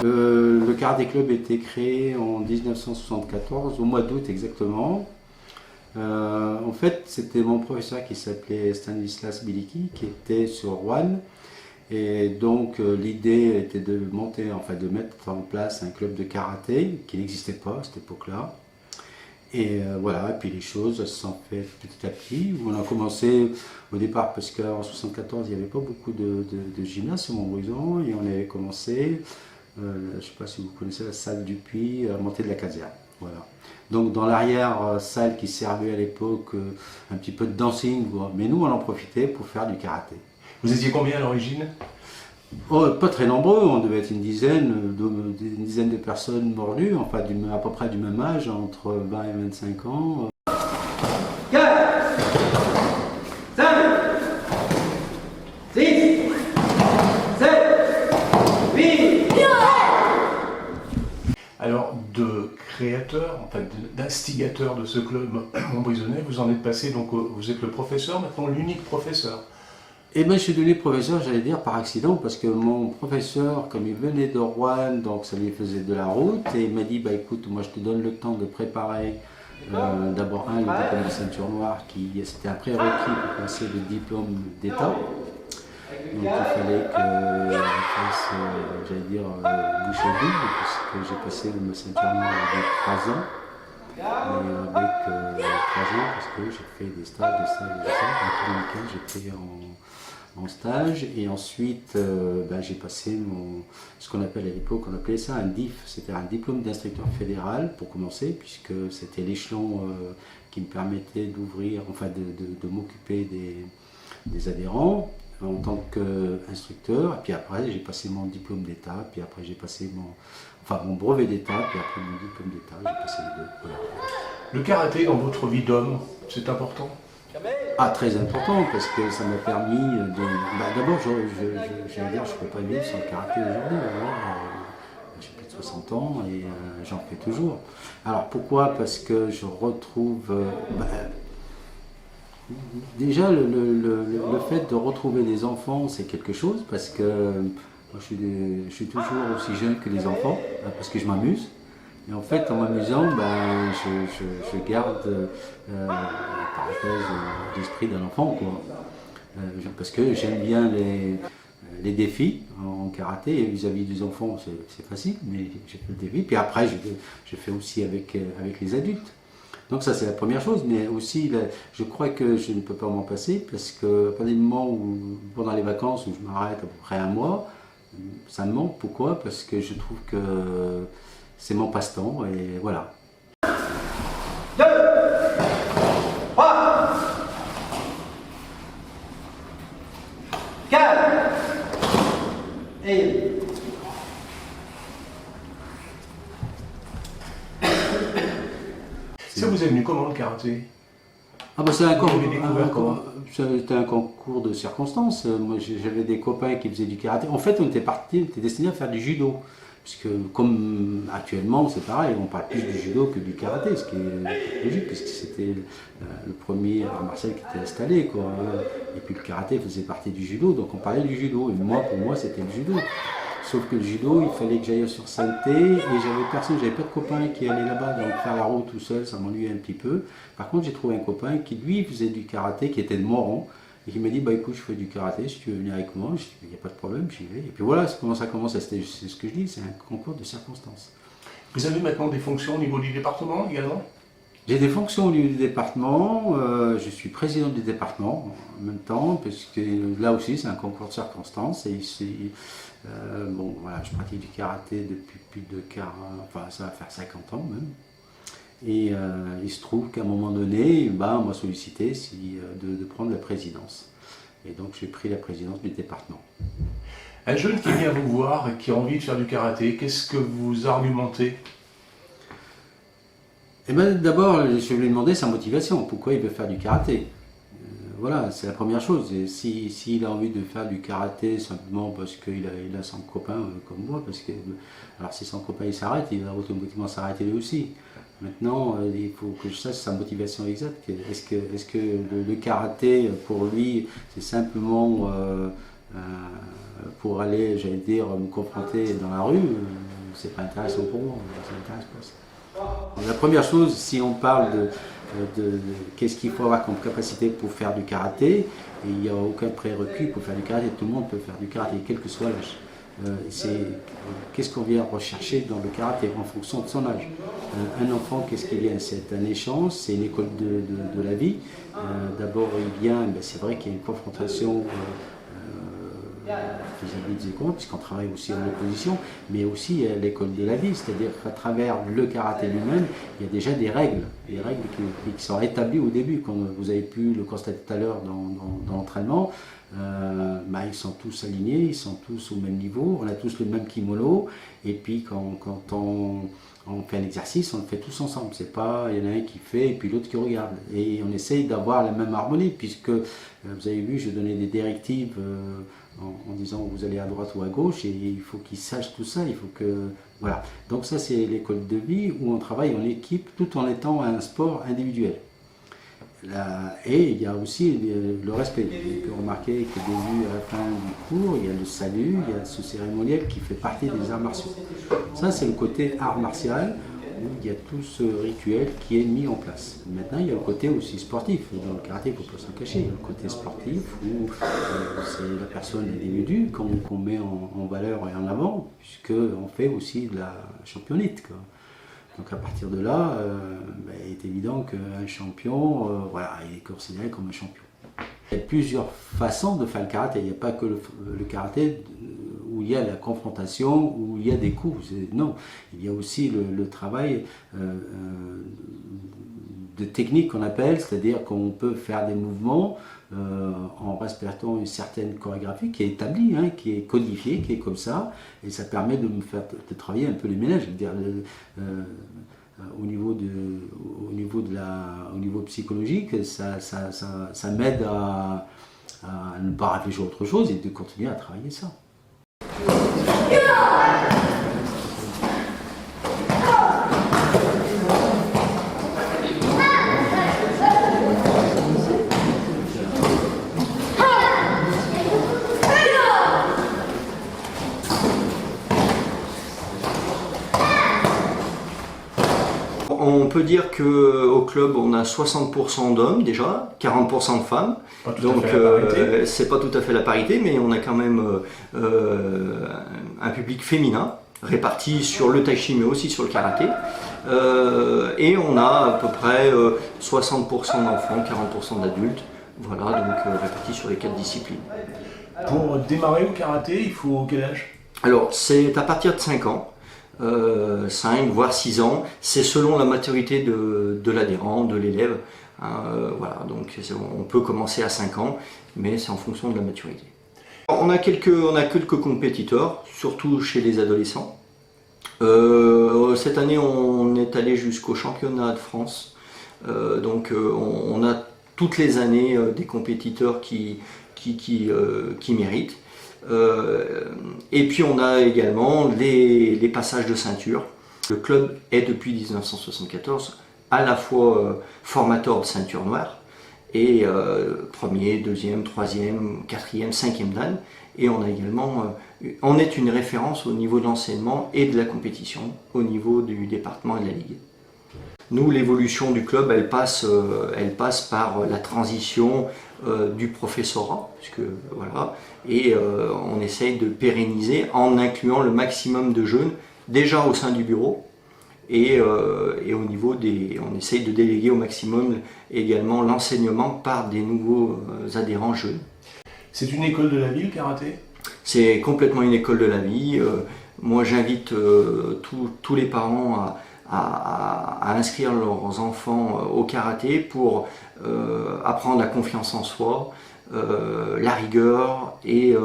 Le karaté club a été créé en 1974, au mois d'août exactement. En fait, c'était mon professeur qui s'appelait Stanislas Bilicki, qui était sur Rouen. Et donc l'idée était de monter, enfin de mettre en place un club de karaté qui n'existait pas à cette époque-là. Et voilà, et puis les choses se sont faites petit à petit. On a commencé au départ parce qu'en 1974 il n'y avait pas beaucoup de gymnases sur Montbrison et on avait commencé, je ne sais pas si vous connaissez la salle du Puy, à monter de la caserne. Voilà. Donc dans l'arrière salle qui servait à l'époque un petit peu de dancing, mais nous on en profitait pour faire du karaté. Vous étiez combien à l'origine? Oh, pas très nombreux, on devait être une dizaine de personnes mordues, enfin à peu près du même âge, entre 20 et 25 ans. 4, 5, 6, 7, 8. Alors, de créateur, en fait, d'instigateur de ce club montbrisonnais, vous en êtes passé, donc vous êtes le professeur, maintenant l'unique professeur. Et bien je suis devenu professeur, j'allais dire par accident, parce que mon professeur, comme il venait de Rouen, donc ça lui faisait de la route, et il m'a dit, bah écoute, moi je te donne le temps de préparer d'abord le diplôme de ceinture noire, c'était un prérequis pour passer le diplôme d'État. Donc il fallait que je fasse, j'allais dire, boucher double, puisque j'ai passé ma ceinture noire avec 3 ans. Et avec 3 ans, parce que j'ai fait des stages, donc tous les week-ends j'étais en stage, et ensuite j'ai passé ce qu'on appelle à l'époque, on appelait ça un DIF, c'était un diplôme d'instructeur fédéral pour commencer, puisque c'était l'échelon qui me permettait d'ouvrir, enfin de m'occuper des adhérents en tant qu'instructeur, et puis après j'ai passé mon diplôme d'État, puis après j'ai passé mon brevet d'État, puis après mon diplôme d'État, j'ai passé les deux. Voilà. Le karaté dans votre vie d'homme, c'est important? Ah, très important, parce que ça m'a permis de... D'abord, je ne peux pas vivre sans le karaté aujourd'hui. J'ai plus de 60 ans et j'en fais toujours. Alors pourquoi? Parce que je retrouve... déjà, le fait de retrouver des enfants, c'est quelque chose, parce que moi, je suis toujours aussi jeune que les enfants, parce que je m'amuse. Et en fait, en m'amusant, je garde l'esprit d'un enfant, quoi. Parce que j'aime bien les défis en karaté, et vis-à-vis des enfants, c'est facile, mais j'ai fait le défi. Puis après, je fais aussi avec les adultes. Donc ça, c'est la première chose, mais aussi, je crois que je ne peux pas m'en passer, parce que à partir du moment où, pendant les vacances, où je m'arrête à peu près un mois, ça me manque. Pourquoi? Parce que je trouve que c'est mon passe-temps, et voilà. 2, 3, 4, et... Ça vous est venu comment le karaté? Ah bah c'était un concours de circonstances. Moi j'avais des copains qui faisaient du karaté. En fait on était destinés à faire du judo. Puisque comme actuellement c'est pareil, on parle plus du judo que du karaté, ce qui est logique puisque c'était le premier art martial qui était installé, quoi. Et puis le karaté faisait partie du judo, donc on parlait du judo. Et moi, pour moi, c'était le judo. Sauf que le judo, il fallait que j'aille sur Saint-Thé et j'avais pas de copain qui allait là-bas, donc faire la route tout seul, ça m'ennuyait un petit peu. Par contre, j'ai trouvé un copain qui lui faisait du karaté, qui était de Moron, et qui m'a dit, bah écoute, je fais du karaté, si tu veux venir avec moi, je dis, il n'y a pas de problème, j'y vais. Et puis voilà, comment ça commence, c'est ce que je dis, c'est un concours de circonstances. Vous avez maintenant des fonctions au niveau du département également? J'ai des fonctions au niveau du département, je suis président du département en même temps, parce que là aussi c'est un concours de circonstances, et ici, bon voilà, je pratique du karaté depuis plus de 40, enfin ça va faire 50 ans même. Et il se trouve qu'à un moment donné, on m'a sollicité de prendre la présidence. Et donc j'ai pris la présidence du département. Un jeune qui vient vous voir et qui a envie de faire du karaté, qu'est-ce que vous argumentez? Eh bien d'abord, je vais lui demander sa motivation, pourquoi il veut faire du karaté. Voilà, c'est la première chose. Et s'il a envie de faire du karaté simplement parce qu'il a son copain comme moi, parce que alors si son copain il s'arrête, il va automatiquement s'arrêter lui aussi. Maintenant, il faut que je sache sa motivation exacte. Est-ce que le karaté pour lui c'est simplement pour aller, j'allais dire, me confronter dans la rue? c'est pas intéressant pour moi, ça m'intéresse pas ça. La première chose, si on parle de qu'est-ce qu'il faut avoir comme capacité pour faire du karaté, et il n'y a aucun prérequis pour faire du karaté, tout le monde peut faire du karaté, quel que soit l'âge. Qu'est-ce qu'on vient rechercher dans le karaté en fonction de son âge. Un enfant, qu'est-ce qu'il vient? C'est un échange, c'est une école de la vie. D'abord, il vient, c'est vrai qu'il y a une confrontation vis-à-vis des écoles, puisqu'on travaille aussi en opposition, mais aussi l'école de la vie, c'est-à-dire qu'à travers le karaté lui-même, il y a déjà des règles qui sont établies au début, comme vous avez pu le constater tout à l'heure dans l'entraînement. Ils sont tous alignés, ils sont tous au même niveau, on a tous le même kimono, et puis quand on fait un exercice, on le fait tous ensemble. C'est pas, il y en a un qui fait et puis l'autre qui regarde. Et on essaye d'avoir la même harmonie, puisque vous avez vu, je donnais des directives en disant vous allez à droite ou à gauche, et il faut qu'ils sachent tout ça, il faut que... Voilà. Donc ça, c'est l'école de vie où on travaille en équipe tout en étant un sport individuel. Et il y a aussi le respect. Vous pouvez remarquer qu'au début, à la fin du cours, il y a le salut, il y a ce cérémoniel qui fait partie des arts martiaux. Ça, c'est le côté art martial, où il y a tout ce rituel qui est mis en place. Maintenant, il y a le côté aussi sportif. Dans le karaté, il ne faut pas s'en cacher. Il y a le côté sportif, où c'est la personne, l'individu, qu'on met en valeur et en avant, puisqu'on fait aussi de la championnite, quoi. Donc à partir de là, il est évident qu'un champion, il est considéré comme un champion. Il y a plusieurs façons de faire le karaté. Il n'y a pas que le karaté où il y a la confrontation, où il y a des coups. Non, il y a aussi le travail de technique qu'on appelle, c'est-à-dire qu'on peut faire des mouvements en respectant une certaine chorégraphie qui est établie, qui est codifiée, qui est comme ça, et ça permet de travailler un peu les ménages. Je veux dire, au niveau psychologique, ça m'aide à ne pas réfléchir à autre chose et de continuer à travailler ça. On peut dire qu'au club, on a 60% d'hommes déjà, 40% de femmes. Donc c'est pas tout à fait la parité, mais on a quand même un public féminin réparti sur le tai chi mais aussi sur le karaté. Et on a à peu près 60% d'enfants, 40% d'adultes, voilà, donc répartis sur les 4 disciplines. Pour démarrer au karaté, il faut quel âge? Alors c'est à partir de 5 ans. 5 voire 6 ans, c'est selon la maturité de l'adhérent, de l'élève. Voilà, donc on peut commencer à 5 ans, mais c'est en fonction de la maturité. On a quelques compétiteurs, surtout chez les adolescents. Cette année, on est allé jusqu'au championnat de France. Donc on a toutes les années des compétiteurs qui méritent. Et puis on a également les passages de ceinture. Le club est depuis 1974 à la fois formateur de ceinture noire et premier, deuxième, troisième, quatrième, cinquième dan. Et on a également, on est une référence au niveau de l'enseignement et de la compétition au niveau du département et de la ligue. Nous, l'évolution du club, elle passe par la transition du professorat, puisque, voilà, et on essaye de pérenniser en incluant le maximum de jeunes déjà au sein du bureau et au niveau on essaye de déléguer au maximum également l'enseignement par des nouveaux adhérents jeunes. C'est une école de la vie, le karaté? C'est complètement une école de la vie. Moi, j'invite tous les parents à inscrire leurs enfants au karaté pour apprendre la confiance en soi, la rigueur et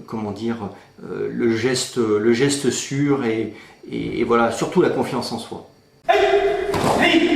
comment dire, le geste sûr et voilà, surtout la confiance en soi. Hey! Hey!